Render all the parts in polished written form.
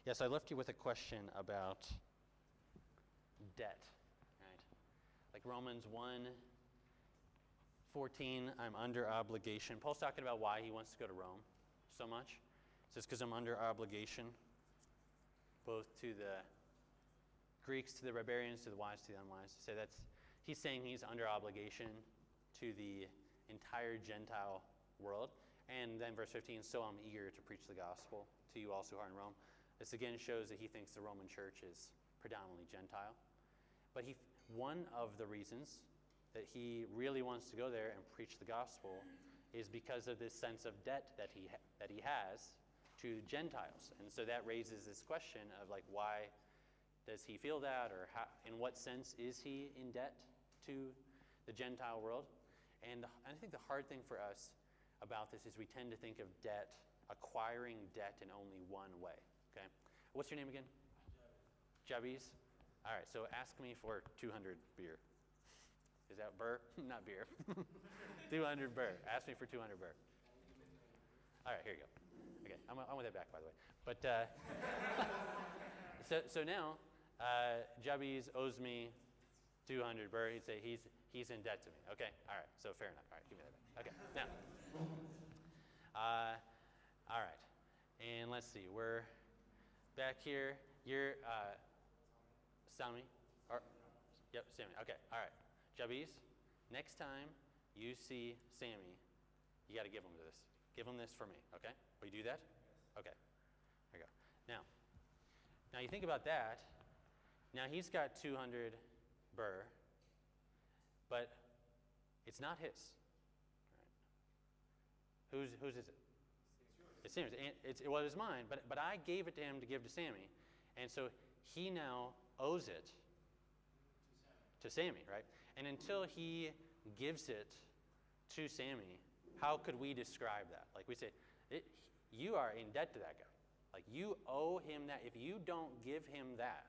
Yes, I left you with a question about debt, right? Like Romans 1:14, I'm under obligation. Paul's talking about why he wants to go to Rome so much. He says, because I'm under obligation, both to the Greeks, to the barbarians, to the wise, to the unwise. So he's saying he's under obligation to the entire Gentile world. And then verse 15, so I'm eager to preach the gospel to you also who are in Rome. This again shows that he thinks the Roman church is predominantly Gentile. But one of the reasons that he really wants to go there and preach the gospel is because of this sense of debt that he has to Gentiles. And so that raises this question of like, why does he feel that, or how, in what sense is he in debt to the Gentile world? And I think the hard thing for us about this is we tend to think of debt, acquiring debt in only one way. Okay, what's your name again? Jabez. All right, so ask me for 200 beer. Is that burr? Not beer. 200 burr. Ask me for 200 burr. All right, here you go. Okay, I'm with that back, by the way. But so now Jabez owes me 200 burr. He'd say he's in debt to me. Okay, all right, so fair enough. All right, give me that back. Okay, now, all right, and let's see. We're back here. You're Sammy. Yep, Sammy. Okay, all right. Jabez, next time you see Sammy, you got to give him this. Give him this for me, okay? Will you do that? Okay, there you go. Now you think about that. Now he's got 200 burr, but it's not his. Right? Whose is it? It's Sammy's. It was mine, but I gave it to him to give to Sammy, and so he now owes it to Sammy, right? And until he gives it to Sammy, how could we describe that? Like we say, you are in debt to that guy. Like you owe him that. If you don't give him that,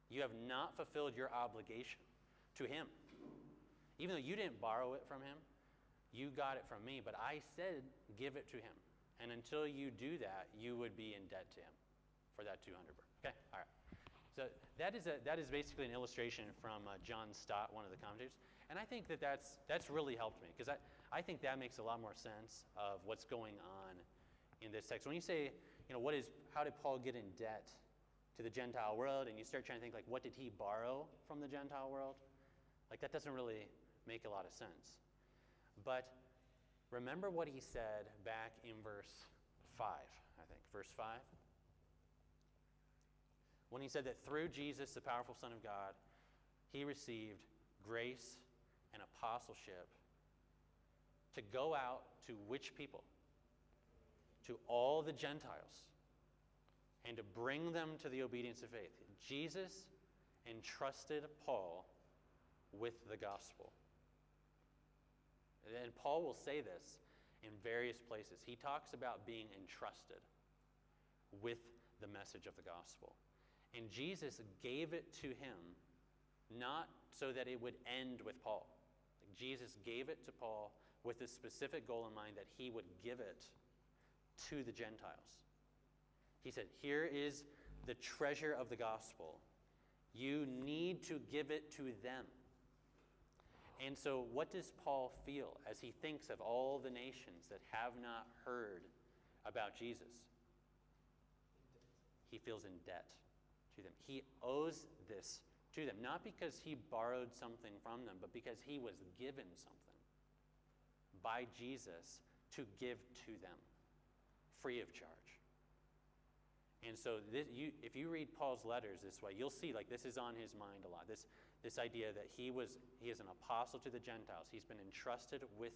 you have not fulfilled your obligation to him. Even though you didn't borrow it from him, you got it from me, but I said give it to him. And until you do that, you would be in debt to him for that 200 birr. Okay, all right. So that is basically an illustration from John Stott, one of the commentators. And I think that's really helped me, because I think that makes a lot more sense of what's going on in this text. When you say, how did Paul get in debt to the Gentile world, and you start trying to think, like, what did he borrow from the Gentile world? Like, that doesn't really make a lot of sense. But remember what he said back in verse 5, I think. Verse 5. When he said that through Jesus, the powerful Son of God, he received grace and apostleship to go out to which people? To all the Gentiles, and to bring them to the obedience of faith. Jesus entrusted Paul with the gospel. And Paul will say this in various places. He talks about being entrusted with the message of the gospel. And Jesus gave it to him not so that it would end with Paul. Like Jesus gave it to Paul with a specific goal in mind, that he would give it to the Gentiles. He said, here is the treasure of the gospel. You need to give it to them. And so what does Paul feel as he thinks of all the nations that have not heard about Jesus? He feels in debt to them. He owes this to them, not because he borrowed something from them, but because he was given something by Jesus to give to them free of charge. And so if you read Paul's letters this way, you'll see like this is on his mind a lot. This idea that he is an apostle to the Gentiles. He's been entrusted with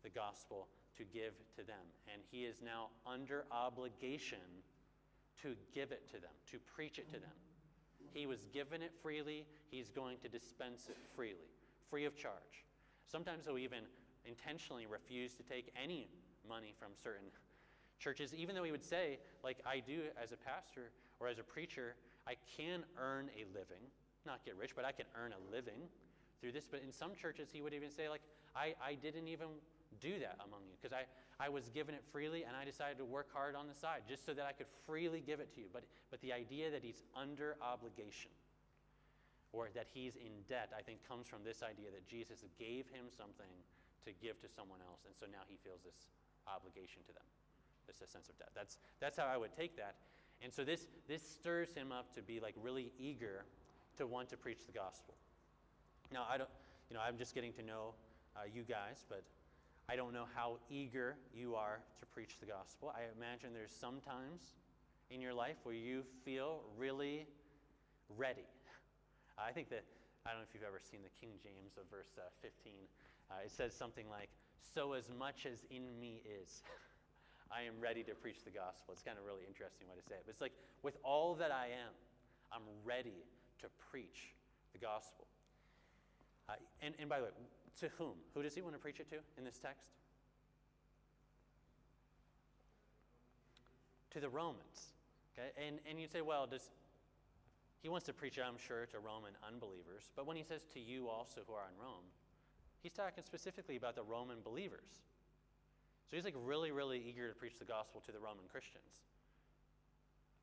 the gospel to give to them. And he is now under obligation to give it to them, to preach it to them. He was given it freely. He's going to dispense it freely, free of charge. Sometimes he'll even intentionally refuse to take any money from certain churches, even though he would say, like I do as a pastor or as a preacher, I can earn a living, not get rich, but I can earn a living through this. But in some churches, he would even say, like, I didn't even do that among you, because I was given it freely, and I decided to work hard on the side just so that I could freely give it to you. But the idea that he's under obligation or that he's in debt, I think, comes from this idea that Jesus gave him something to give to someone else, and so now he feels this obligation to them. This a sense of debt. That's how I would take that. And so this stirs him up to be like really eager to want to preach the gospel. Now I'm just getting to know you guys, but I don't know how eager you are to preach the gospel. I imagine there's some times in your life where you feel really ready. I think that, I don't know if you've ever seen the King James of verse 15. It says something like, "So as much as in me is, I am ready to preach the gospel." It's kind of a really interesting way to say it. But it's like, with all that I am, I'm ready to preach the gospel. And by the way, to whom? Who does he want to preach it to in this text? To the Romans. Okay? And you'd say, well, he wants to preach, I'm sure, to Roman unbelievers. But when he says to you also who are in Rome, he's talking specifically about the Roman believers. So he's like really, really eager to preach the gospel to the Roman Christians.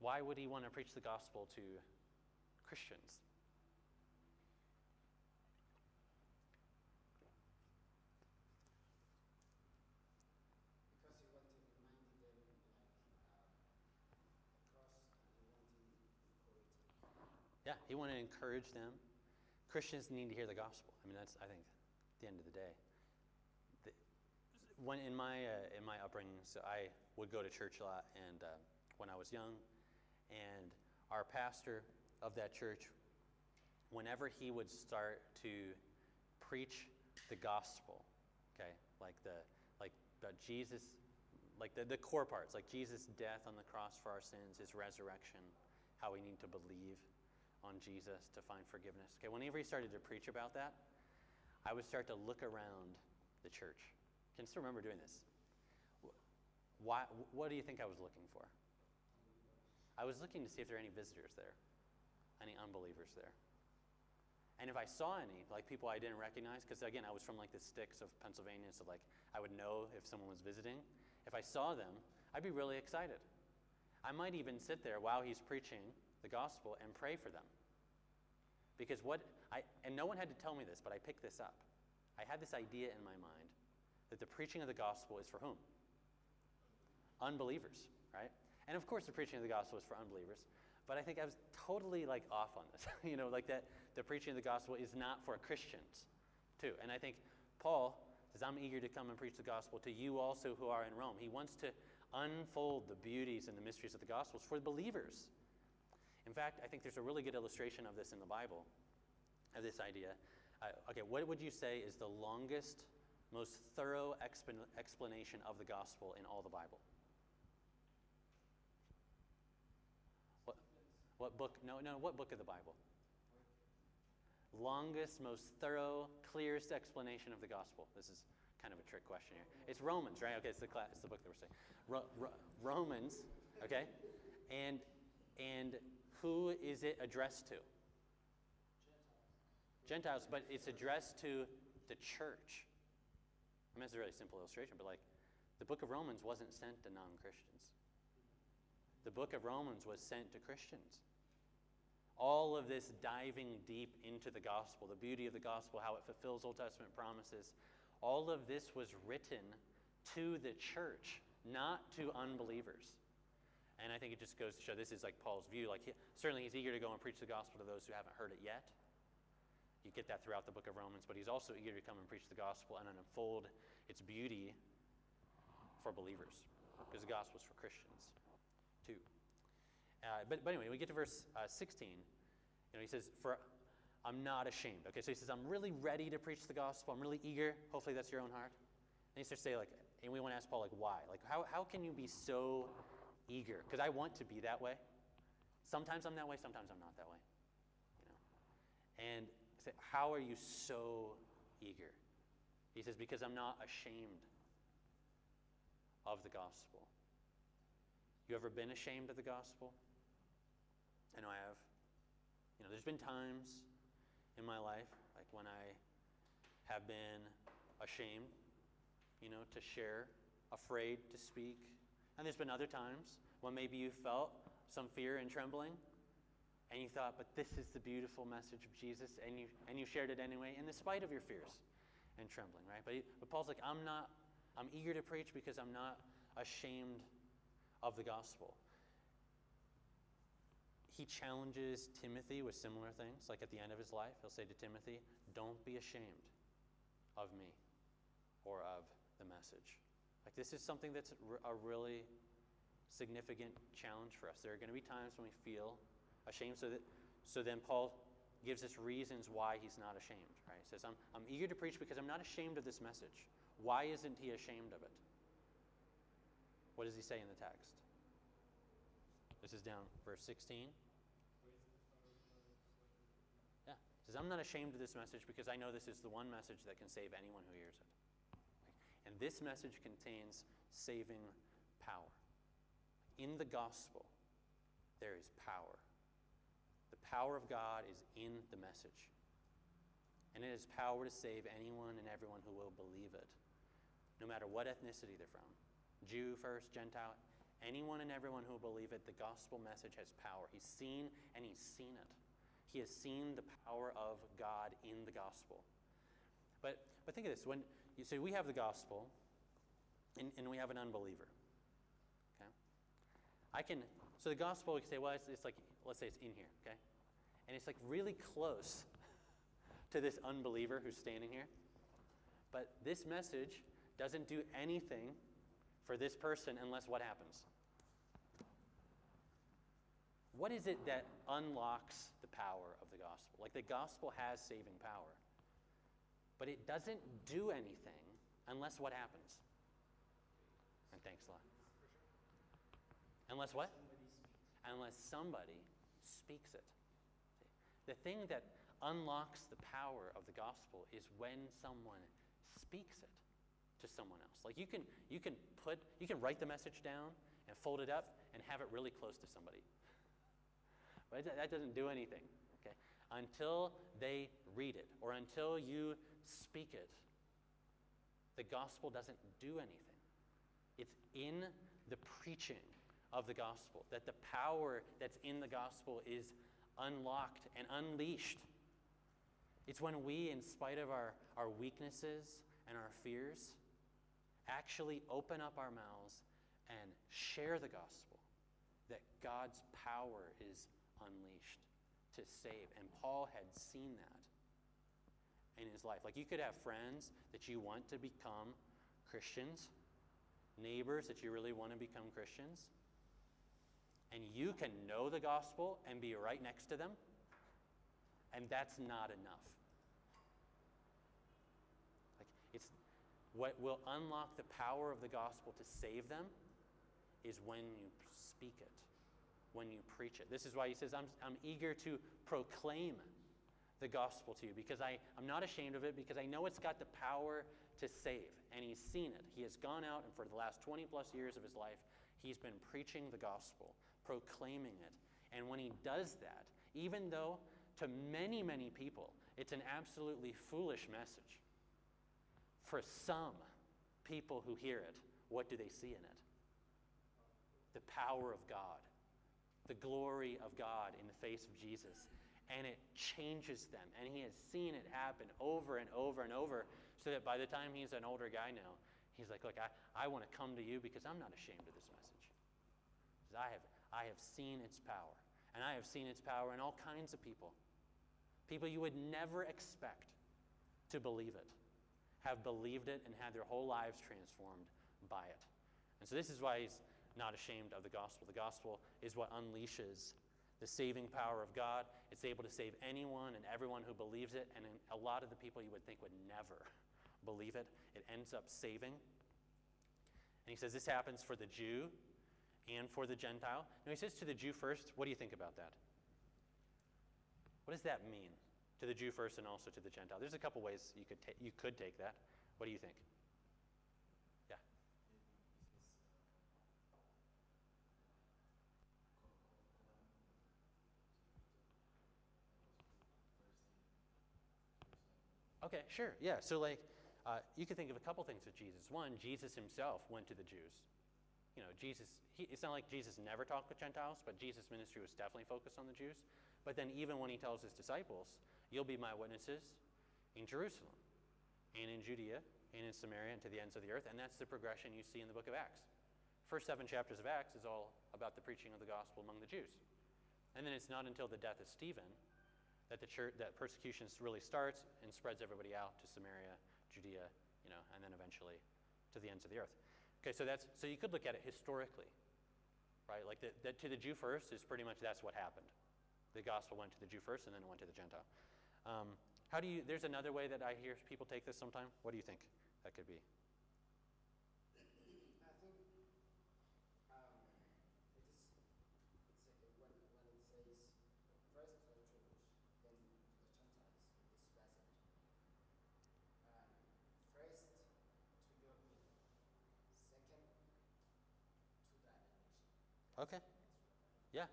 Why would he want to preach the gospel to Christians? Yeah, he wanted to encourage them. Christians need to hear the gospel. I mean, that's, I think, at the end of the day. When in my upbringing, so I would go to church a lot, and when I was young, and our pastor of that church, whenever he would start to preach the gospel, okay, like Jesus, like the core parts, like Jesus' death on the cross for our sins, his resurrection, how we need to believe on Jesus to find forgiveness. Okay, whenever he started to preach about that, I would start to look around the church. I can still remember doing this. What do you think I was looking for? I was looking to see if there are any visitors there, any unbelievers there. And if I saw any, like people I didn't recognize, because again, I was from like the sticks of Pennsylvania, so like I would know if someone was visiting. If I saw them, I'd be really excited. I might even sit there while he's preaching the gospel and pray for them. Because and no one had to tell me this, but I picked this up. I had this idea in my mind that the preaching of the gospel is for whom? Unbelievers, right? And of course the preaching of the gospel is for unbelievers, but I think I was totally like off on this. Like that the preaching of the gospel is not for Christians too. And I think Paul says, I'm eager to come and preach the gospel to you also who are in Rome. He wants to unfold the beauties and the mysteries of the gospels for the believers. In fact, I think there's a really good illustration of this in the Bible, of this idea. Okay, what would you say is the longest, most thorough explanation of the gospel in all the Bible? What book? No, what book of the Bible? Longest, most thorough, clearest explanation of the gospel. This is kind of a trick question here. It's Romans, right? Okay, it's the book that we're saying. Romans, okay? And who is it addressed to? Gentiles, but it's addressed to the church. I mean, it's a really simple illustration, but like the book of Romans wasn't sent to non-Christians. The book of Romans was sent to Christians. All of this diving deep into the gospel, the beauty of the gospel, how it fulfills Old Testament promises, all of this was written to the church, not to unbelievers. And I think it just goes to show this is like Paul's view. Like certainly he's eager to go and preach the gospel to those who haven't heard it yet. You get that throughout the book of Romans, but he's also eager to come and preach the gospel and unfold its beauty for believers, because the gospel is for Christians too. But anyway, we get to verse 16. He says, "For I'm not ashamed." Okay, so he says, "I'm really ready to preach the gospel. I'm really eager." Hopefully, that's your own heart. And he starts to say, like, and we want to ask Paul, like, why? Like, how can you be so eager? Because I want to be that way. Sometimes I'm that way. Sometimes I'm not that way. And I say, how are you so eager? He says, because I'm not ashamed of the gospel. You ever been ashamed of the gospel? I know I have. There's been times in my life, like when I have been ashamed, to share, afraid to speak. And there's been other times when maybe you felt some fear and trembling, and you thought, but this is the beautiful message of Jesus, and you shared it anyway, in spite of your fears and trembling, right? But Paul's like, I'm eager to preach because I'm not ashamed of the gospel. He challenges Timothy with similar things, like at the end of his life, he'll say to Timothy, don't be ashamed of me or of the message. Like, this is something that's a really significant challenge for us. There are going to be times when we feel ashamed, so then Paul gives us reasons why he's not ashamed, right? He says, I'm eager to preach because I'm not ashamed of this message. Why isn't he ashamed of it? What does he say in the text? This is down verse 16. Yeah. He says, I'm not ashamed of this message because I know this is the one message that can save anyone who hears it. And this message contains saving power. In the gospel, there is power. The power of God is in the message. And it has power to save anyone and everyone who will believe it, no matter what ethnicity they're from. Jew first, Gentile, anyone and everyone who will believe it, the gospel message has power. He's seen and he's seen it. He has seen the power of God in the gospel. But think of this. When you say we have the gospel and we have an unbeliever. Okay? So the gospel, we can say, well, it's like, let's say it's in here, okay? And it's like really close to this unbeliever who's standing here. But this message doesn't do anything for this person unless what happens? What is it that unlocks the power of the gospel? Like, the gospel has saving power. But it doesn't do anything unless what happens? And thanks a lot. Unless what? Unless somebody speaks it. The thing that unlocks the power of the gospel is when someone speaks it to someone else. Like, you can write the message down and fold it up and have it really close to somebody. But that doesn't do anything, okay? Until they read it or until you speak it, the gospel doesn't do anything. It's in the preaching of the gospel that the power that's in the gospel is unlocked and unleashed. It's when we, in spite of our weaknesses and our fears, actually open up our mouths and share the gospel that God's power is unleashed to save. And Paul had seen that in his life. Like, you could have friends that you want to become Christians, neighbors that you really want to become Christians, and you can know the gospel and be right next to them, and that's not enough. Like, it's what will unlock the power of the gospel to save them is when you speak it, when you preach it. This is why he says, I'm eager to proclaim the gospel to you because I'm not ashamed of it, because I know it's got the power to save. And he's seen it. He has gone out, and for the last 20 plus years of his life, he's been preaching the gospel, proclaiming it. And when he does that, even though to many, many people it's an absolutely foolish message, for some people who hear it, what do they see in it? The power of God, the glory of God in the face of Jesus. And it changes them. And he has seen it happen over and over and over, so that by the time he's an older guy now, he's like, look, I want to come to you because I'm not ashamed of this message. Because I have seen its power. And I have seen its power in all kinds of people. People you would never expect to believe it, have believed it and had their whole lives transformed by it. And so this is why he's not ashamed of the gospel. The gospel is what unleashes the saving power of God. It's able to save anyone and everyone who believes it. And a lot of the people you would think would never believe it, it ends up saving. And he says this happens for the Jew and for the Gentile. Now he says to the Jew first. What do you think about that? What does that mean? To the Jew first and also to the Gentile. There's a couple ways you could take that. What do you think? Yeah. Okay, sure. Yeah. So like, You could think of a couple things with Jesus. One, Jesus himself went to the Jews. It's not like Jesus never talked with Gentiles, but Jesus' ministry was definitely focused on the Jews. But then even when he tells his disciples, you'll be my witnesses in Jerusalem and in Judea and in Samaria and to the ends of the earth. And that's the progression you see in the book of Acts. First 7 chapters of Acts is all about the preaching of the gospel among the Jews. And then it's not until the death of Stephen that that persecution really starts and spreads everybody out to Samaria, Judea, and then eventually to the ends of the earth. Okay, so you could look at it historically, right? Like that to the Jew first is pretty much that's what happened. The gospel went to the Jew first, and then it went to the Gentile. There's another way that I hear people take this sometime. What do you think that could be? I think it's like when it says first to the Jews, then to the Gentiles, it's present. First to your people, second to the other nation. Okay. Yeah.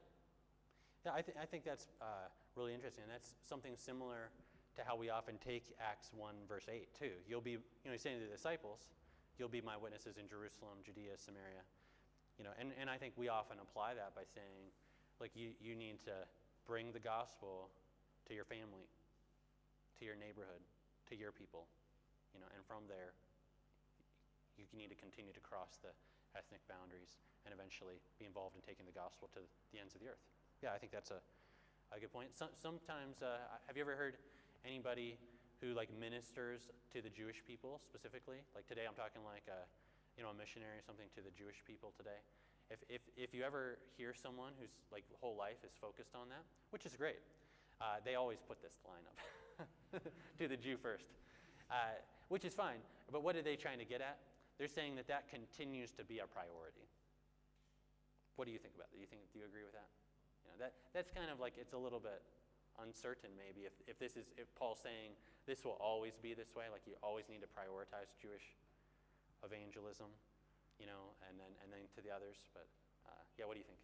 Yeah, I think that's really interesting. And that's something similar to how we often take Acts 1, verse 8, too. You'll be, he's saying to the disciples, you'll be my witnesses in Jerusalem, Judea, Samaria. And I think we often apply that by saying, like, you need to bring the gospel to your family, to your neighborhood, to your people. And from there, you need to continue to cross the ethnic boundaries and eventually be involved in taking the gospel to the ends of the earth. Yeah, I think that's a good point. Sometimes, have you ever heard anybody who ministers to the Jewish people specifically? Like today, I'm talking like a missionary or something to the Jewish people today. If you ever hear someone whose whole life is focused on that, which is great, they always put this line up to the Jew first, which is fine. But what are they trying to get at? They're saying that continues to be our priority. What do you think about that? Do you agree with that? That's kind of it's a little bit uncertain maybe if Paul's saying this will always be this way, like you always need to prioritize Jewish evangelism, and then to the others. But yeah, what do you think?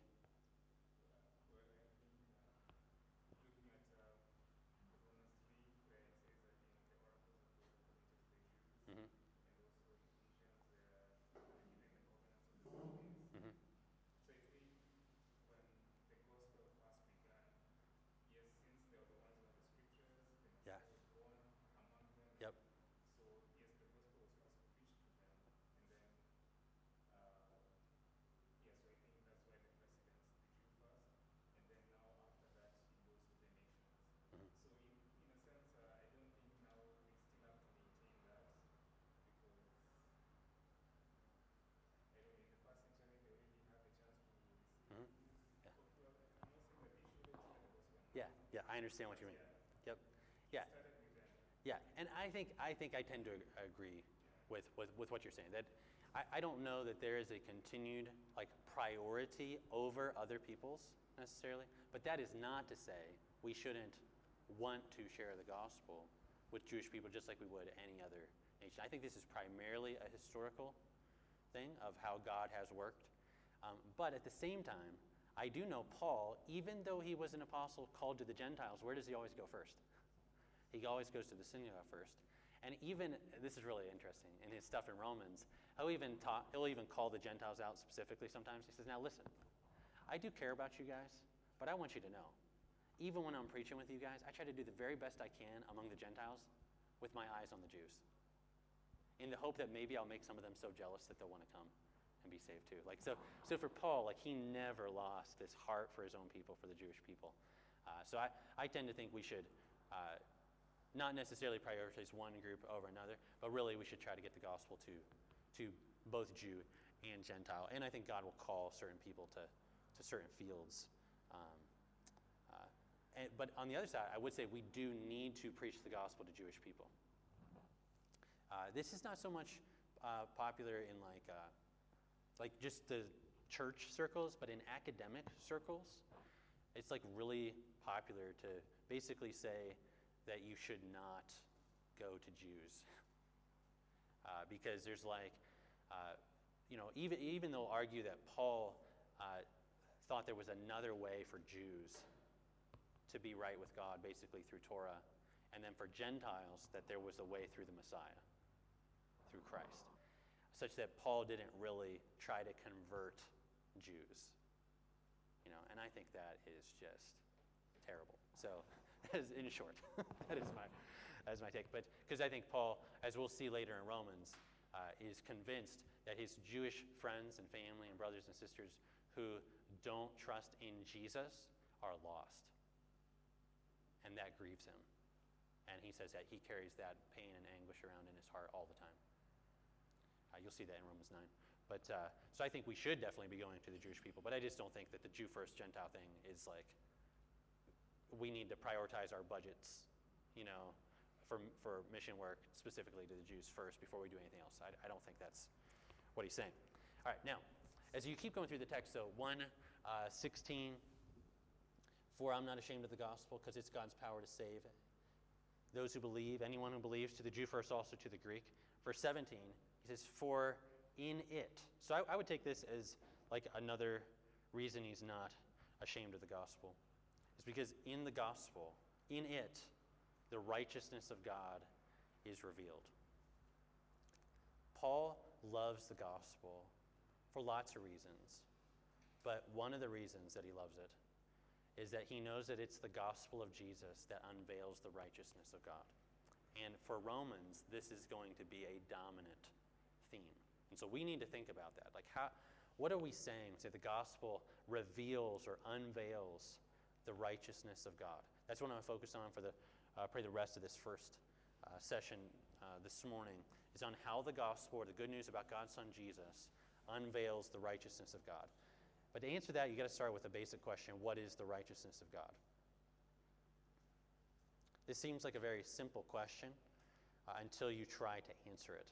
Yeah, I understand what you mean. Yep. Yeah. Yeah, and I think I tend to agree with what you're saying. That I don't know that there is a continued priority over other people's necessarily, but that is not to say we shouldn't want to share the gospel with Jewish people just like we would any other nation. I think this is primarily a historical thing of how God has worked, but at the same time, I do know Paul, even though he was an apostle called to the Gentiles, where does he always go first? He always goes to the synagogue first. And even, this is really interesting, in his stuff in Romans, he'll even call the Gentiles out specifically sometimes. He says, now listen, I do care about you guys, but I want you to know, even when I'm preaching with you guys, I try to do the very best I can among the Gentiles with my eyes on the Jews, in the hope that maybe I'll make some of them so jealous that they'll want to come and be saved too. So for Paul, he never lost this heart for his own people, for the Jewish people. So I tend to think we should not necessarily prioritize one group over another, but really we should try to get the gospel to both Jew and Gentile. And I think God will call certain people to certain fields. But on the other side, I would say we do need to preach the gospel to Jewish people. This is not so much popular in just the church circles, but in academic circles, it's really popular to basically say that you should not go to Jews because there's even they'll argue that Paul thought there was another way for Jews to be right with God, basically through Torah, and then for Gentiles that there was a way through the Messiah. through Christ, such that Paul didn't really try to convert Jews. And I think that is just terrible. So, that is in short, that is my take. But because I think Paul, as we'll see later in Romans, is convinced that his Jewish friends and family and brothers and sisters who don't trust in Jesus are lost. And that grieves him. And he says that he carries that pain and anguish around in his heart all the time. You'll see that in Romans 9. But so I think we should definitely be going to the Jewish people. But I just don't think that the Jew first, Gentile thing is like, we need to prioritize our budgets, for mission work specifically to the Jews first before we do anything else. I don't think that's what he's saying. All right, now, as you keep going through the text, so 1:16, for I'm not ashamed of the gospel because it's God's power to save those who believe, anyone who believes, to the Jew first, also to the Greek. Verse 17, he says, for in it. So I would take this as like another reason he's not ashamed of the gospel. It's because in the gospel, in it, the righteousness of God is revealed. Paul loves the gospel for lots of reasons. But one of the reasons that he loves it is that he knows that it's the gospel of Jesus that unveils the righteousness of God. And for Romans, this is going to be a dominant theme. And so we need to think about that. Like, what are we saying? Say the gospel reveals or unveils the righteousness of God. That's what I'm going to focus on for probably the rest of this first session this morning, is on how the gospel, or the good news about God's Son Jesus, unveils the righteousness of God. But to answer that, you got to start with a basic question: what is the righteousness of God? This seems like a very simple question until you try to answer it.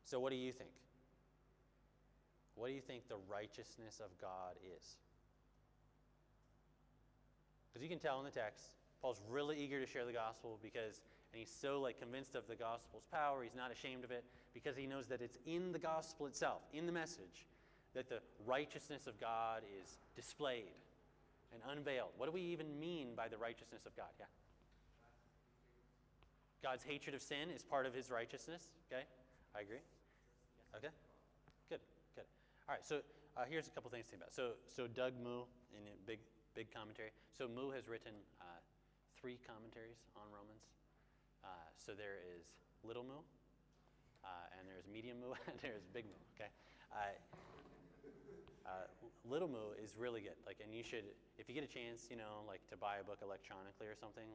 So what do you think? What do you think the righteousness of God is? Because you can tell in the text, Paul's really eager to share the gospel and he's so convinced of the gospel's power, he's not ashamed of it, because he knows that it's in the gospel itself, in the message, that the righteousness of God is displayed and unveiled. What do we even mean by the righteousness of God? Yeah. God's hatred of sin is part of his righteousness. Okay, I agree. Okay, good. All right, so here's a couple things to think about. So Doug Moo, in a big commentary. So Moo has written 3 commentaries on Romans. So there is Little Moo, and there's Medium Moo, and there's Big Moo. Okay, Little Moo is really good. And you should, if you get a chance, to buy a book electronically or something,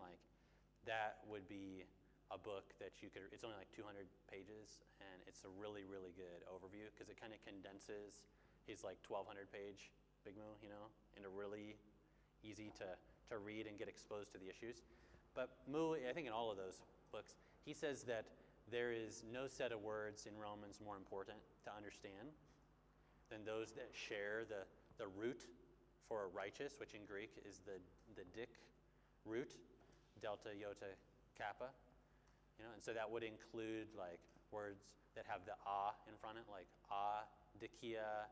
that would be a book that you could. It's only 200 pages, and it's a really, really good overview because it kind of condenses his 1,200 page Big Moo, into really easy to read and get exposed to the issues. But Moo, I think in all of those books, he says that there is no set of words in Romans more important to understand than those that share the root for righteous, which in Greek is the dik root, delta, iota, kappa. And so that would include words that have the in front of it, like dikia,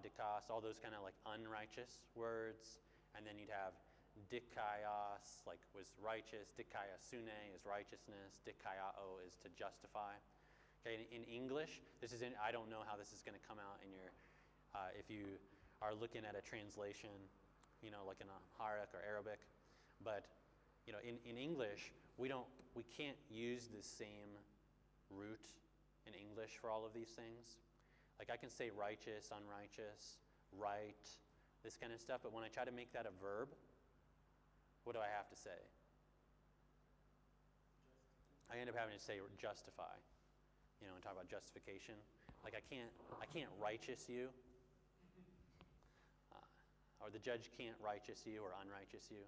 dikos, all those kind of unrighteous words. And then you'd have dikaios, was righteous. Dikaiosune is righteousness. Dikaiao is to justify. Okay, in English, I don't know how this is going to come out in your, if you are looking at a translation, like in Amharic or Arabic. But, in English, we can't use the same root in English for all of these things. I can say righteous, unrighteous, right, this kind of stuff, but when I try to make that a verb, what do I have to say? I end up having to say justify, and talk about justification. I can't righteous you, or the judge can't righteous you or unrighteous you.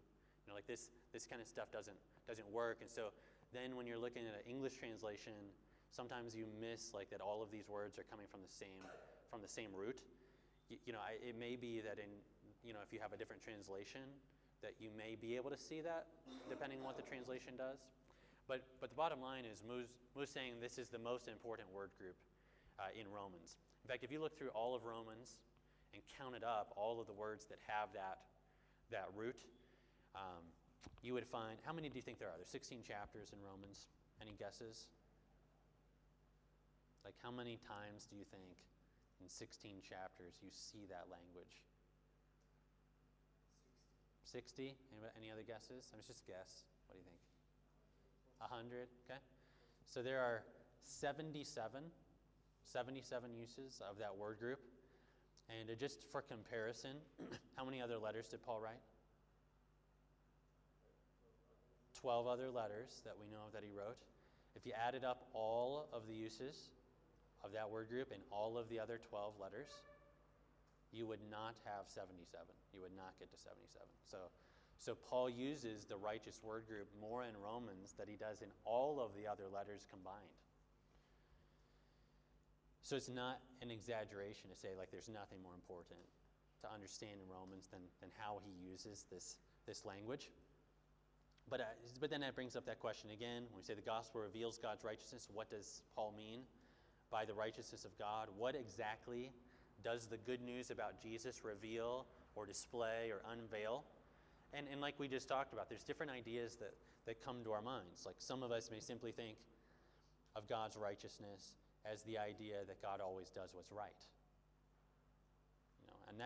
This kind of stuff doesn't work. And so then when you're looking at an English translation, sometimes you miss that all of these words are coming from the same root. It may be that if you have a different translation, that you may be able to see that depending on what the translation does. But the bottom line is Moo's saying this is the most important word group in Romans. In fact, if you look through all of Romans and count it up, all of the words that have that root, you would find, how many do you think there are? There's 16 chapters in Romans. Any guesses? Like, how many times do you think in 16 chapters you see that language? 60? Any other guesses? I mean, it's just a guess. What do you think? 100? Okay. So there are 77 uses of that word group. And just for comparison, how many other letters did Paul write? 12 other letters that we know of that he wrote. If you added up all of the uses of that word group in all of the other 12 letters, you would not have 77. You would not get to 77. So Paul uses the righteous word group more in Romans than he does in all of the other letters combined. So it's not an exaggeration to say like there's nothing more important to understand in Romans than how he uses this language. But then that brings up that question again. When we say the gospel reveals God's righteousness, what does Paul mean by the righteousness of God? What exactly does the good news about Jesus reveal or display or unveil? And like we just talked about, there's different ideas that come to our minds. Like some of us may simply think of God's righteousness as the idea that God always does what's right. And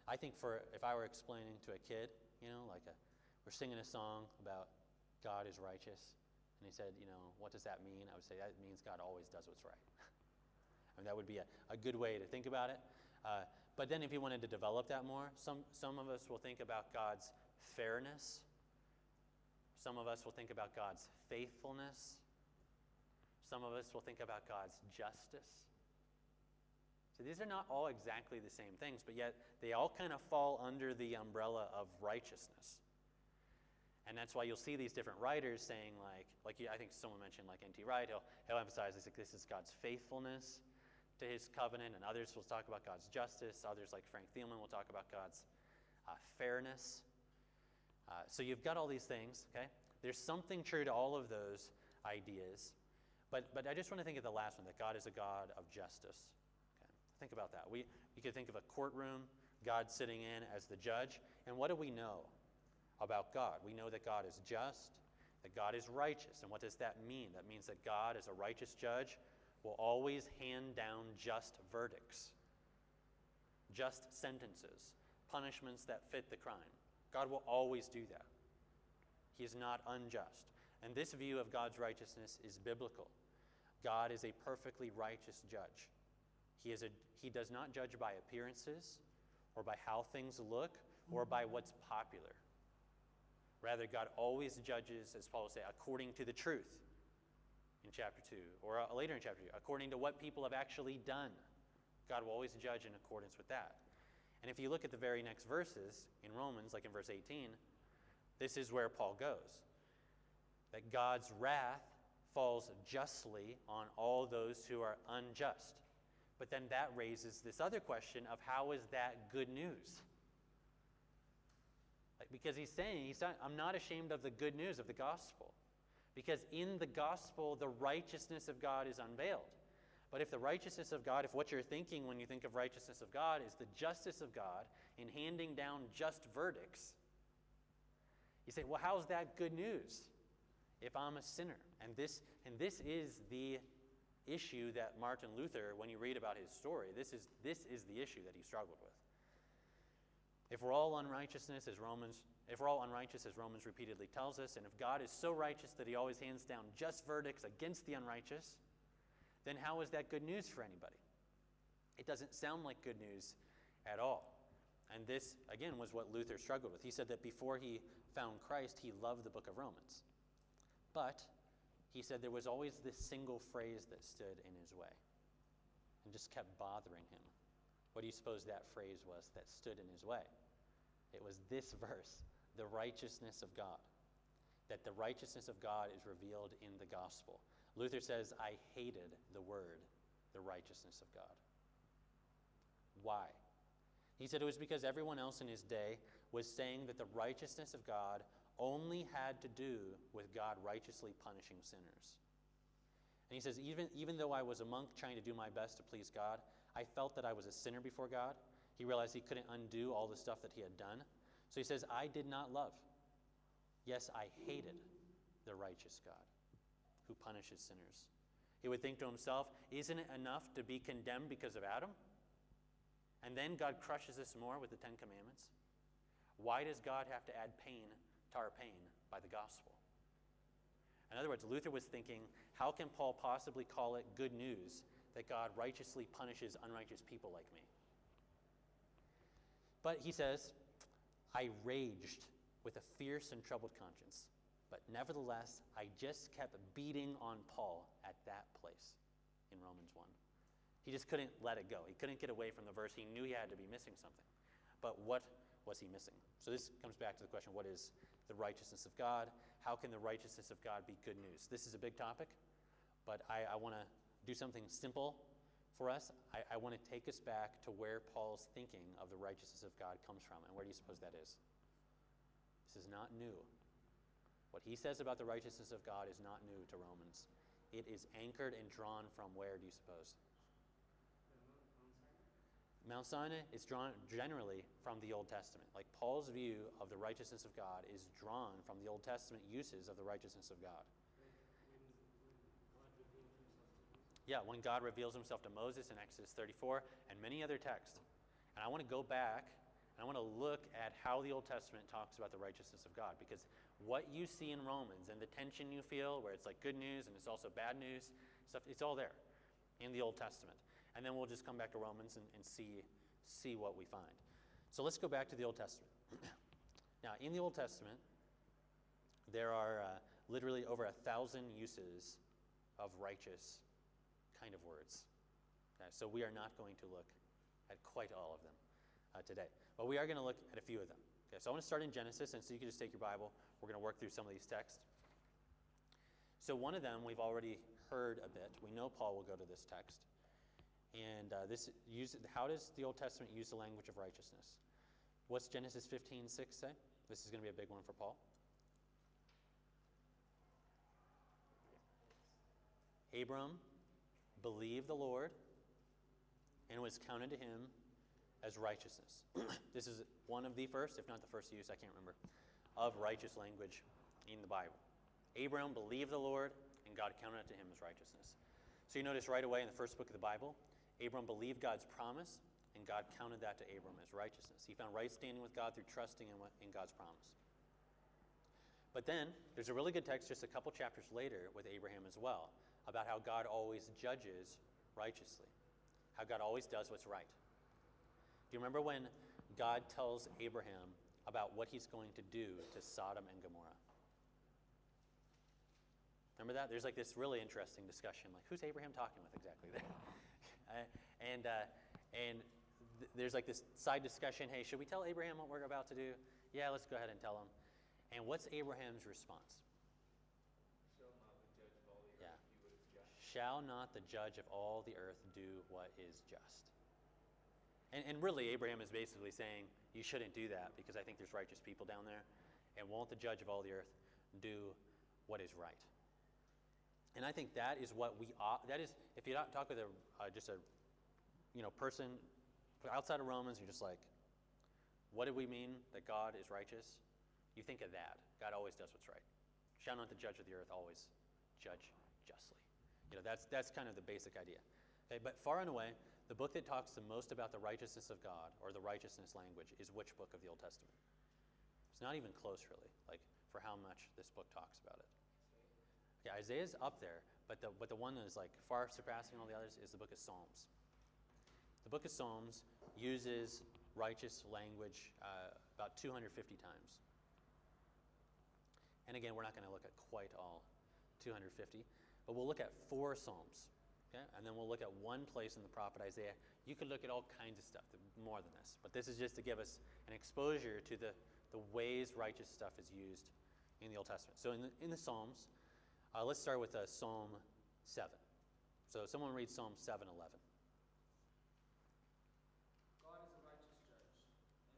I think if I were explaining to a kid, we're singing a song about God is righteous, and he said, what does that mean? I would say that means God always does what's right. I mean, that would be a good way to think about it. But then if you wanted to develop that more, some of us will think about God's fairness. Some of us will think about God's faithfulness. Some of us will think about God's justice. So these are not all exactly the same things, but yet they all kind of fall under the umbrella of righteousness. And that's why you'll see these different writers saying I think someone mentioned like N.T. Wright, he'll emphasize this is God's faithfulness to his covenant, and others will talk about God's justice. Others like Frank Thielman will talk about God's fairness. So you've got all these things, okay? There's something true to all of those ideas, but I just want to think of the last one, that God is a God of justice. Okay? Think about that. You could think of a courtroom, God sitting in as the judge, and what do we know about God? We know that God is just, that God is righteous. And what does that mean? That means that God, as a righteous judge, will always hand down just verdicts, just sentences, punishments that fit the crime. God will always do that. He is not unjust. And this view of God's righteousness is biblical. God is a perfectly righteous judge. He does not judge by appearances or by how things look or by what's popular. Rather, God always judges, as Paul will say, according to the truth in chapter 2, or later in chapter 2, according to what people have actually done. God will always judge in accordance with that. And if you look at the very next verses in Romans, like in verse 18, this is where Paul goes. That God's wrath falls justly on all those who are unjust. But then that raises this other question of how is that good news? Because he's saying, I'm not ashamed of the good news of the gospel. Because in the gospel, the righteousness of God is unveiled. But if the righteousness of God, if what you're thinking when you think of righteousness of God is the justice of God in handing down just verdicts, you say, well, how's that good news if I'm a sinner? And this is the issue that Martin Luther, when you read about his story, this is the issue that he struggled with. If we're all unrighteous, as Romans repeatedly tells us, and if God is so righteous that he always hands down just verdicts against the unrighteous, then how is that good news for anybody? It doesn't sound like good news at all. And this, again, was what Luther struggled with. He said that before he found Christ, he loved the book of Romans. But he said there was always this single phrase that stood in his way and just kept bothering him. What do you suppose that phrase was that stood in his way? It was this verse, the righteousness of God. That the righteousness of God is revealed in the gospel. Luther says, I hated the word, the righteousness of God. Why? He said it was because everyone else in his day was saying that the righteousness of God only had to do with God righteously punishing sinners. And he says, even though I was a monk trying to do my best to please God, I felt that I was a sinner before God. He realized he couldn't undo all the stuff that he had done. So he says, I did not love. Yes, I hated the righteous God who punishes sinners. He would think to himself, isn't it enough to be condemned because of Adam? And then God crushes us more with the Ten Commandments. Why does God have to add pain to our pain by the gospel? In other words, Luther was thinking, how can Paul possibly call it good news that God righteously punishes unrighteous people like me? But he says, I raged with a fierce and troubled conscience, but nevertheless, I just kept beating on Paul at that place in Romans 1. He just couldn't let it go. He couldn't get away from the verse. He knew he had to be missing something. But what was he missing? So this comes back to the question, what is the righteousness of God? How can the righteousness of God be good news? This is a big topic, but I want to do something simple for us. I want to take us back to where Paul's thinking of the righteousness of God comes from. And where do you suppose that is? This is not new. What he says about the righteousness of God is not new to Romans. It is anchored and drawn from where, do you suppose? Mount Sinai is drawn generally from the Old Testament. Like Paul's view of the righteousness of God is drawn from the Old Testament uses of the righteousness of God. Yeah, when God reveals himself to Moses in Exodus 34 and many other texts. And I want to go back and I want to look at how the Old Testament talks about the righteousness of God, because what you see in Romans and the tension you feel where it's like good news and it's also bad news stuff, it's all there in the Old Testament. And then we'll just come back to Romans and see what we find. So let's go back to the Old Testament. Now, in the Old Testament, there are literally over 1,000 uses of righteous kind of words. Okay, so we are not going to look at quite all of them today. But we are going to look at a few of them. Okay, so I want to start in Genesis, and so you can just take your Bible. We're going to work through some of these texts. So one of them we've already heard a bit. We know Paul will go to this text. And how does the Old Testament use the language of righteousness? What's Genesis 15:6 say? This is going to be a big one for Paul. Abram believed the Lord, and was counted to him as righteousness. This is one of the first, if not the first use, I can't remember, of righteous language in the Bible. Abram believed the Lord, and God counted it to him as righteousness. So you notice right away in the first book of the Bible, Abram believed God's promise, and God counted that to Abram as righteousness. He found right standing with God through trusting in God's promise. But then, there's a really good text just a couple chapters later with Abraham as well, about how God always judges righteously, how God always does what's right. Do you remember when God tells Abraham about what he's going to do to Sodom and Gomorrah? Remember that? There's like this really interesting discussion, like who's Abraham talking with exactly there? There's like this side discussion, hey, should we tell Abraham what we're about to do? Yeah, let's go ahead and tell him. And what's Abraham's response? Shall not the judge of all the earth do what is just? And really, Abraham is basically saying, you shouldn't do that because I think there's righteous people down there. And won't the judge of all the earth do what is right? And I think that is what we ought, that is, if you talk with just a person outside of Romans, you're just like, what do we mean that God is righteous? You think of that. God always does what's right. Shall not the judge of the earth always judge justly? That's kind of the basic idea. Okay, but far and away, the book that talks the most about the righteousness of God, or the righteousness language, is which book of the Old Testament? It's not even close, really, like for how much this book talks about it. Yeah, Isaiah's up there, but the one that is like far surpassing all the others is the book of Psalms. The book of Psalms uses righteous language about 250 times. And again, we're not going to look at quite all 250, but we'll look at 4 Psalms. Okay? And then we'll look at one place in the prophet Isaiah. You could look at all kinds of stuff, more than this. But this is just to give us an exposure to the ways righteous stuff is used in the Old Testament. So in the Psalms, let's start with Psalm 7. So someone read Psalm 7:11. God is a righteous judge,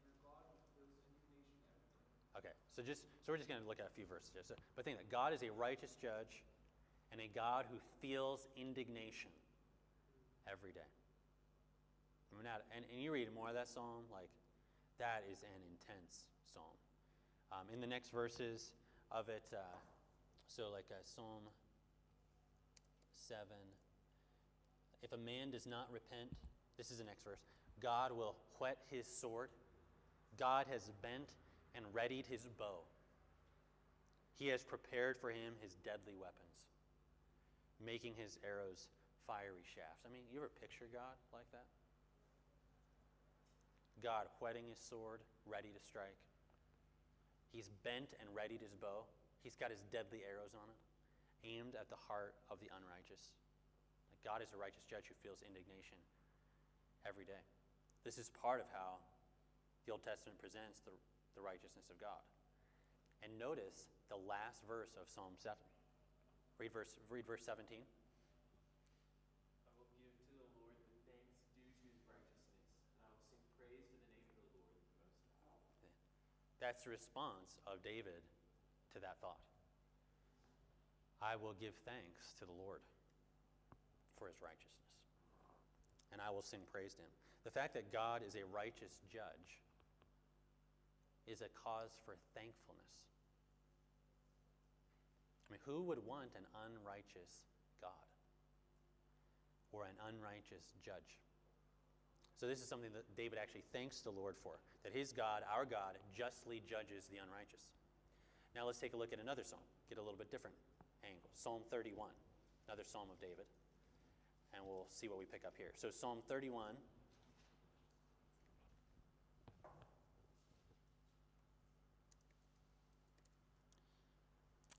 and a God who feels indignation every day. Okay, so we're just going to look at a few verses here. But think that God is a righteous judge and a God who feels indignation every day. And you read more of that psalm, like that is an intense psalm. In the next verses of it, Psalm 7. If a man does not repent, this is the next verse, God will whet his sword. God has bent and readied his bow. He has prepared for him his deadly weapons, making his arrows fiery shafts. I mean, you ever picture God like that? God whetting his sword, ready to strike. He's bent and readied his bow. He's got his deadly arrows on it, aimed at the heart of the unrighteous. Like God is a righteous judge who feels indignation every day. This is part of how the Old Testament presents the righteousness of God. And notice the last verse of Psalm 7. Read verse 17. I will give to the Lord the thanks due to his righteousness, and I will sing praise to the name of the Lord Most High. That's the response of David to that thought. I will give thanks to the Lord for his righteousness, and I will sing praise to him. The fact that God is a righteous judge is a cause for thankfulness. I mean, who would want an unrighteous God or an unrighteous judge? So this is something that David actually thanks the Lord for, that his God, our God, justly judges the unrighteous. Now let's take a look at another psalm, get a little bit different angle. Psalm 31, another psalm of David, and we'll see what we pick up here. So Psalm 31.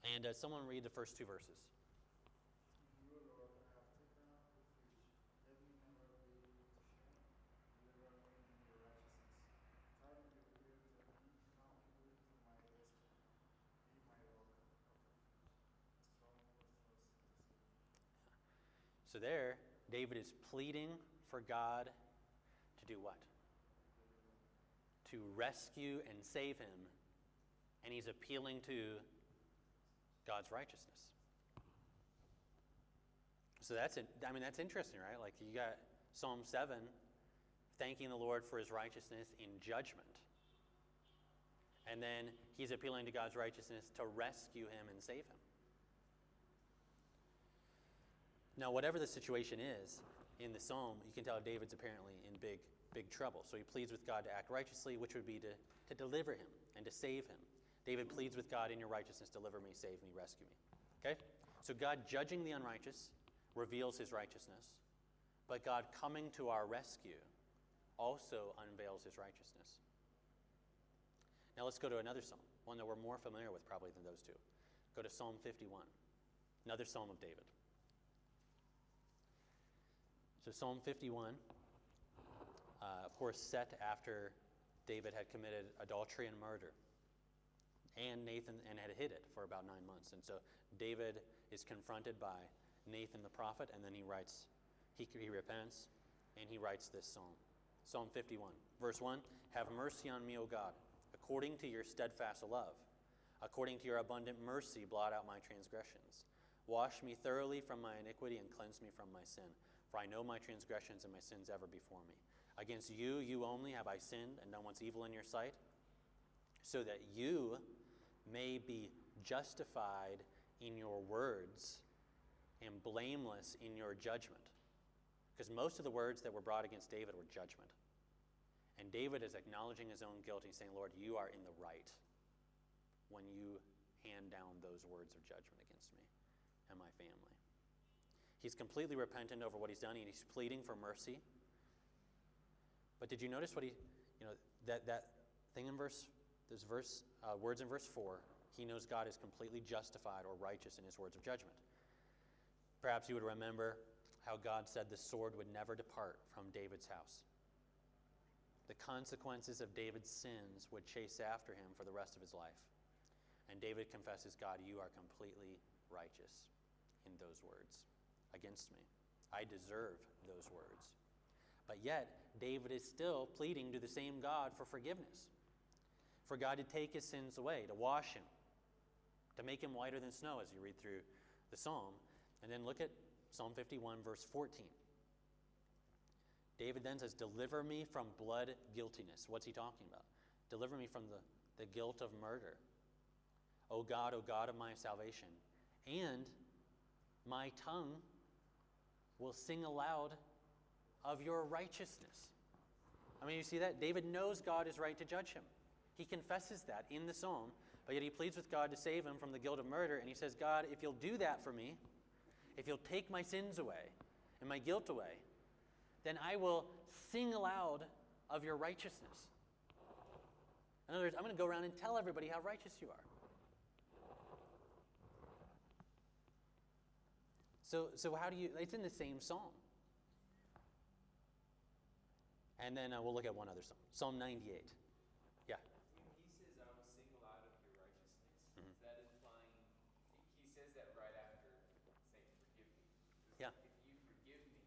And someone read the first two verses. You, Lord, have taken up refuge. Let me never be put to shame. Deliver me in your righteousness. Turn your ear to me. Come quickly to my rescue. Be my rock of refuge, a strong fortress to save me. So there, David is pleading for God to do what? To rescue and save him. And he's appealing to God's righteousness. So that's interesting, right? Like you got Psalm 7 thanking the Lord for his righteousness in judgment. And then he's appealing to God's righteousness to rescue him and save him. Now, whatever the situation is in the psalm, you can tell David's apparently in big trouble. So he pleads with God to act righteously, which would be to deliver him and to save him. David pleads with God, in your righteousness, deliver me, save me, rescue me. Okay? So God judging the unrighteous reveals his righteousness, but God coming to our rescue also unveils his righteousness. Now let's go to another psalm, one that we're more familiar with probably than those two. Go to Psalm 51, another psalm of David. So Psalm 51, of course, set after David had committed adultery and murder. And had hid it for about 9 months. And so David is confronted by Nathan the prophet, and then he repents, and he writes this psalm. Psalm 51, verse 1, have mercy on me, O God, according to your steadfast love. According to your abundant mercy, blot out my transgressions. Wash me thoroughly from my iniquity and cleanse me from my sin. For I know my transgressions and my sins ever before me. Against you only have I sinned and done what's evil in your sight, so that you may be justified in your words and blameless in your judgment. Because most of the words that were brought against David were judgment. And David is acknowledging his own guilt. He's saying, Lord, you are in the right when you hand down those words of judgment against me and my family. He's completely repentant over what he's done, and he's pleading for mercy. But did you notice what that thing in words in verse 4, he knows God is completely justified or righteous in his words of judgment. Perhaps you would remember how God said the sword would never depart from David's house. The consequences of David's sins would chase after him for the rest of his life. And David confesses, God, you are completely righteous in those words against me. I deserve those words. But yet, David is still pleading to the same God for forgiveness. For God to take his sins away, to wash him, to make him whiter than snow, as you read through the psalm. And then look at Psalm 51, verse 14. David then says, deliver me from blood guiltiness. What's he talking about? Deliver me from the guilt of murder. O God of my salvation. And my tongue will sing aloud of your righteousness. I mean, you see that? David knows God is right to judge him. He confesses that in the psalm, but yet he pleads with God to save him from the guilt of murder, and he says, God, if you'll do that for me, if you'll take my sins away and my guilt away, then I will sing aloud of your righteousness. In other words, I'm going to go around and tell everybody how righteous you are. So how do you, it's in the same psalm. And then we'll look at one other psalm. Psalm 98. Yeah. When he says, I will sing aloud of your righteousness, Mhm. is that implying, he says that right after saying, forgive me. Yeah. If you forgive me,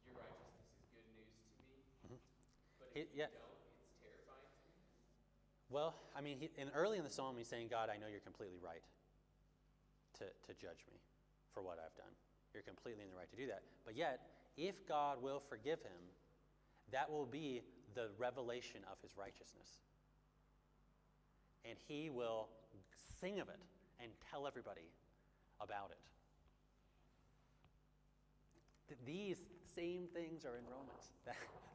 your righteousness is good news to me. Mhm. But if you Yeah. don't, it's terrifying to me. Well, I mean, early in the psalm, he's saying, God, I know you're completely right to judge me for what I've done. You're completely in the right to do that. But yet, if God will forgive him, that will be the revelation of his righteousness. And he will sing of it and tell everybody about it. These same things are in Romans.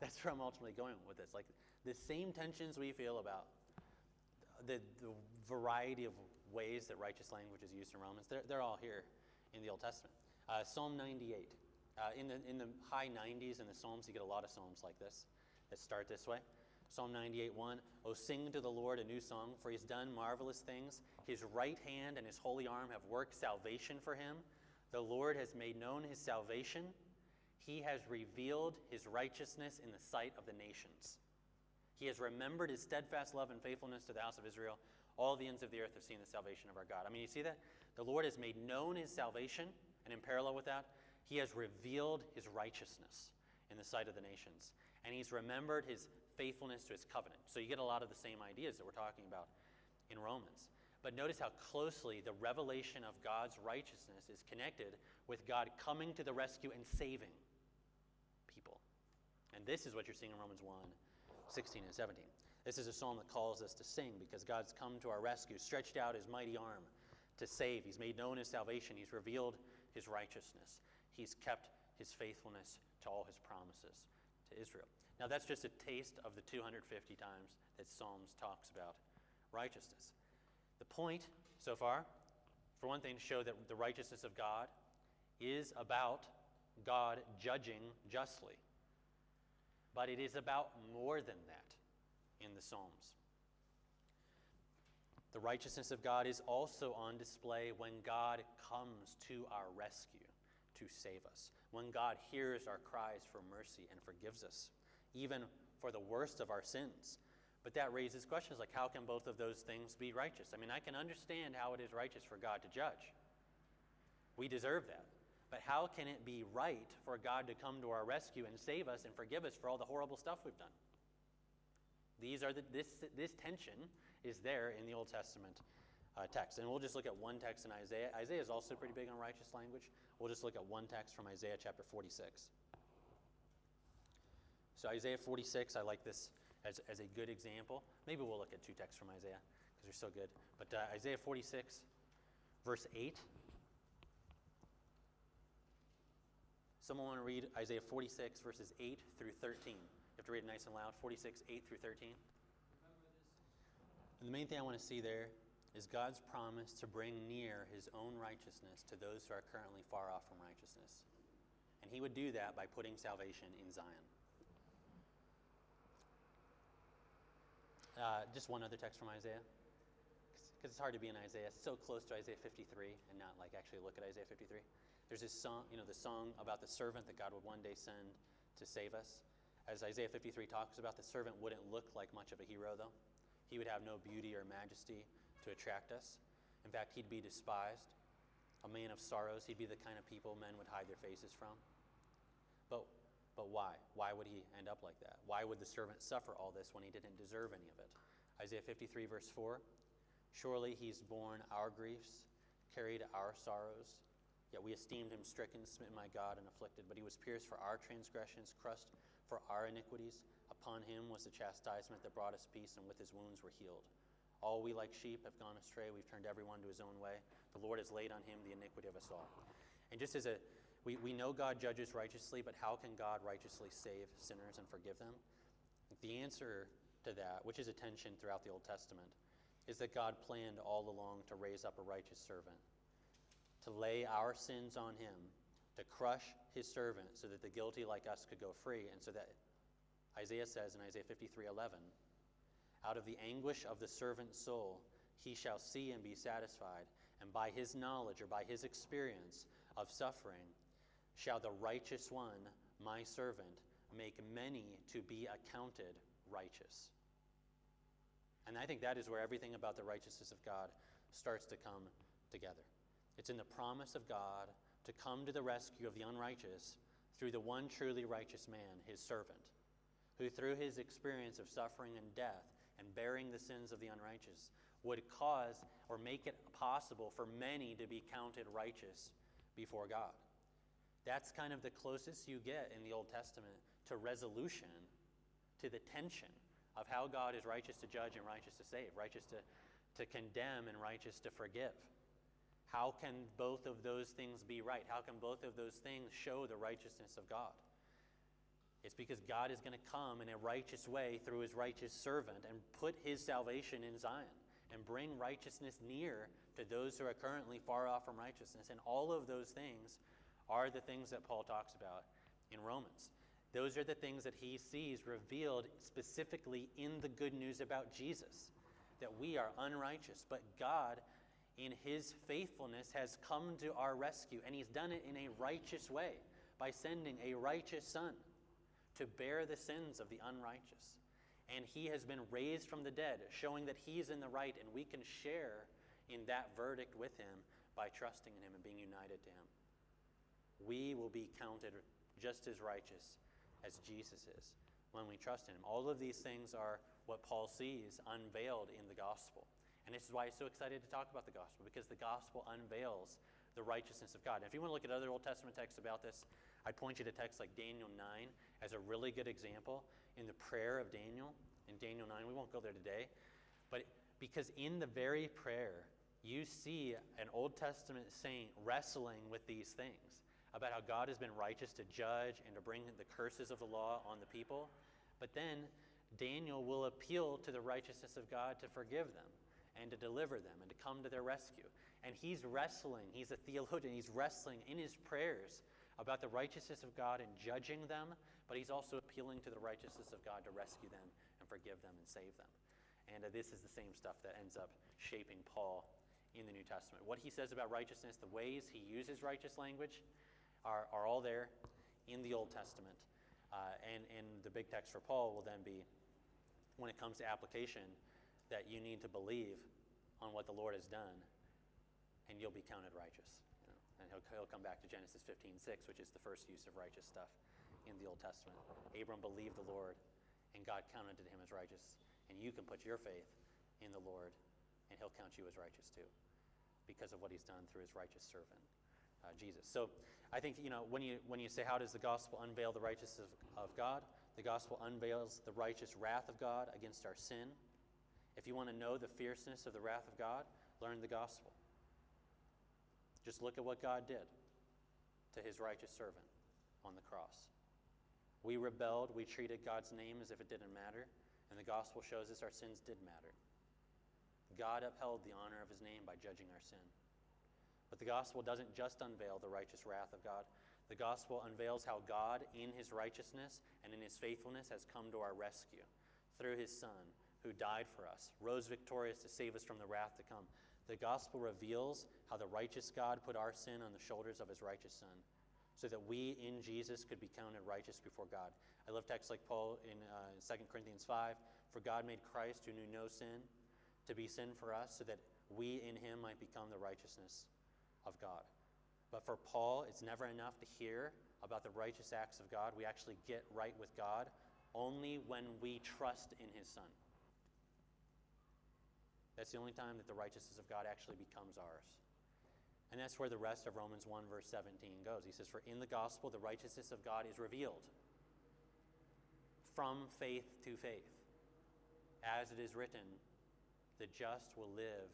That's where I'm ultimately going with this. Like the same tensions we feel about the variety of ways that righteous language is used in Romans, they're all here in the Old Testament. Psalm 98. In the high 90s in the Psalms, you get a lot of Psalms like this that start this way. Psalm 98:1, O sing to the Lord a new song, for he's done marvelous things. His right hand and his holy arm have worked salvation for him. The Lord has made known his salvation. He has revealed his righteousness in the sight of the nations. He has remembered his steadfast love and faithfulness to the house of Israel. All the ends of the earth have seen the salvation of our God. I mean, you see that? The Lord has made known his salvation, and in parallel with that, he has revealed his righteousness in the sight of the nations. And he's remembered his faithfulness to his covenant. So you get a lot of the same ideas that we're talking about in Romans. But notice how closely the revelation of God's righteousness is connected with God coming to the rescue and saving people. And this is what you're seeing in Romans 1:16 and 17. This is a psalm that calls us to sing because God's come to our rescue, stretched out his mighty arm to save. He's made known his salvation. He's revealed his righteousness. He's kept his faithfulness to all his promises to Israel. Now that's just a taste of the 250 times that Psalms talks about righteousness. The point so far, for one thing, to show that the righteousness of God is about God judging justly. But it is about more than that in the Psalms. The righteousness of God is also on display when God comes to our rescue to save us. When God hears our cries for mercy and forgives us, even for the worst of our sins. But that raises questions like, how can both of those things be righteous? I mean, I can understand how it is righteous for God to judge. We deserve that. But how can it be right for God to come to our rescue and save us and forgive us for all the horrible stuff we've done? This tension is there in the Old Testament text. And we'll just look at one text in Isaiah. Isaiah is also pretty big on righteous language. We'll just look at one text from Isaiah chapter 46. So Isaiah 46, I like this as a good example. Maybe we'll look at two texts from Isaiah because they're so good. But Isaiah 46, verse 8. Someone want to read Isaiah 46, verses 8 through 13. You have to read it nice and loud. 46, 8 through 13. And the main thing I want to see there is God's promise to bring near his own righteousness to those who are currently far off from righteousness. And he would do that by putting salvation in Zion. Just one other text from Isaiah, because it's hard to be in Isaiah. It's so close to Isaiah 53 and not like actually look at Isaiah 53. There's this song, the song about the servant that God would one day send to save us. As Isaiah 53 talks about, the servant wouldn't look like much of a hero, though. He would have no beauty or majesty to attract us. In fact, he'd be despised, a man of sorrows. He'd be the kind of people men would hide their faces from. But why? Why would he end up like that? Why would the servant suffer all this when he didn't deserve any of it? Isaiah 53, verse 4, surely he's borne our griefs, carried our sorrows. Yet we esteemed him stricken, smitten by God, and afflicted. But he was pierced for our transgressions, crushed for our iniquities. Upon him was the chastisement that brought us peace, and with his wounds we're healed. All we like sheep have gone astray. We've turned everyone to his own way. The Lord has laid on him the iniquity of us all. And just as We know God judges righteously, but how can God righteously save sinners and forgive them? The answer to that, which is a tension throughout the Old Testament, is that God planned all along to raise up a righteous servant, to lay our sins on him, to crush his servant so that the guilty like us could go free, and so that Isaiah says in Isaiah 53:11, out of the anguish of the servant's soul he shall see and be satisfied, and by his knowledge or by his experience of suffering shall the righteous one, my servant, make many to be accounted righteous. And I think that is where everything about the righteousness of God starts to come together. It's in the promise of God to come to the rescue of the unrighteous through the one truly righteous man, his servant, who through his experience of suffering and death and bearing the sins of the unrighteous would cause or make it possible for many to be counted righteous before God. That's kind of the closest you get in the Old Testament to resolution, to the tension of how God is righteous to judge and righteous to save, righteous to condemn and righteous to forgive. How can both of those things be right? How can both of those things show the righteousness of God? It's because God is going to come in a righteous way through his righteous servant and put his salvation in Zion and bring righteousness near to those who are currently far off from righteousness. And all of those things are the things that Paul talks about in Romans. Those are the things that he sees revealed specifically in the good news about Jesus, that we are unrighteous, but God, in his faithfulness, has come to our rescue, and he's done it in a righteous way by sending a righteous son to bear the sins of the unrighteous. And he has been raised from the dead, showing that he's in the right, and we can share in that verdict with him by trusting in him and being united to him. We will be counted just as righteous as Jesus is when we trust in him. All of these things are what Paul sees unveiled in the gospel. And this is why he's so excited to talk about the gospel, because the gospel unveils the righteousness of God. And if you want to look at other Old Testament texts about this, I'd point you to texts like Daniel 9 as a really good example in the prayer of Daniel. In Daniel 9, we won't go there today, but because in the very prayer, you see an Old Testament saint wrestling with these things about how God has been righteous to judge and to bring the curses of the law on the people. But then Daniel will appeal to the righteousness of God to forgive them and to deliver them and to come to their rescue. And he's wrestling, he's a theologian, he's wrestling in his prayers about the righteousness of God and judging them, but he's also appealing to the righteousness of God to rescue them and forgive them and save them. And this is the same stuff that ends up shaping Paul in the New Testament. What he says about righteousness, the ways he uses righteous language, are all there in the Old Testament. And the big text for Paul will then be, when it comes to application, that you need to believe on what the Lord has done, and you'll be counted righteous. And he'll come back to Genesis 15:6, which is the first use of righteous stuff in the Old Testament. Abram believed the Lord, and God counted to him as righteous. And you can put your faith in the Lord, and he'll count you as righteous too, because of what he's done through his righteous servant, Jesus. So I think, when you say, how does the gospel unveil the righteousness of God? The gospel unveils the righteous wrath of God against our sin. If you want to know the fierceness of the wrath of God, learn the gospel. Just look at what God did to his righteous servant on the cross. We rebelled, we treated God's name as if it didn't matter, and the gospel shows us our sins did matter. God upheld the honor of his name by judging our sin. But the gospel doesn't just unveil the righteous wrath of God. The gospel unveils how God, in his righteousness and in his faithfulness, has come to our rescue through his Son, who died for us, rose victorious to save us from the wrath to come. The gospel reveals how the righteous God put our sin on the shoulders of his righteous Son, so that we in Jesus could be counted righteous before God. I love texts like Paul in 2 Corinthians 5, for God made Christ, who knew no sin, to be sin for us, so that we in him might become the righteousness of God. But for Paul, it's never enough to hear about the righteous acts of God. We actually get right with God only when we trust in his Son. That's the only time that the righteousness of God actually becomes ours. And that's where the rest of Romans 1 verse 17 goes. He says, for in the gospel the righteousness of God is revealed from faith to faith. As it is written, the just will live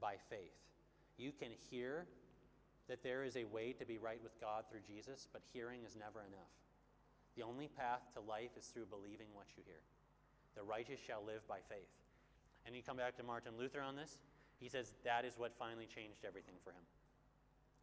by faith. You can hear that there is a way to be right with God through Jesus, but hearing is never enough. The only path to life is through believing what you hear. The righteous shall live by faith. And you come back to Martin Luther on this. He says that is what finally changed everything for him.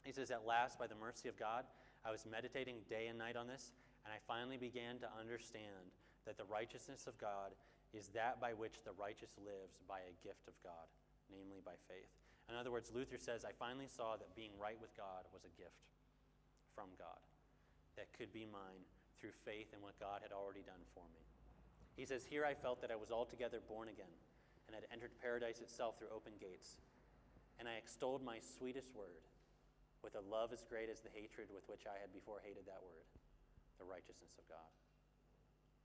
He says, at last, by the mercy of God, I was meditating day and night on this, and I finally began to understand that the righteousness of God is that by which the righteous lives by a gift of God, namely by faith. In other words, Luther says, I finally saw that being right with God was a gift from God that could be mine through faith in what God had already done for me. He says, here I felt that I was altogether born again and had entered paradise itself through open gates. And I extolled my sweetest word with a love as great as the hatred with which I had before hated that word, the righteousness of God.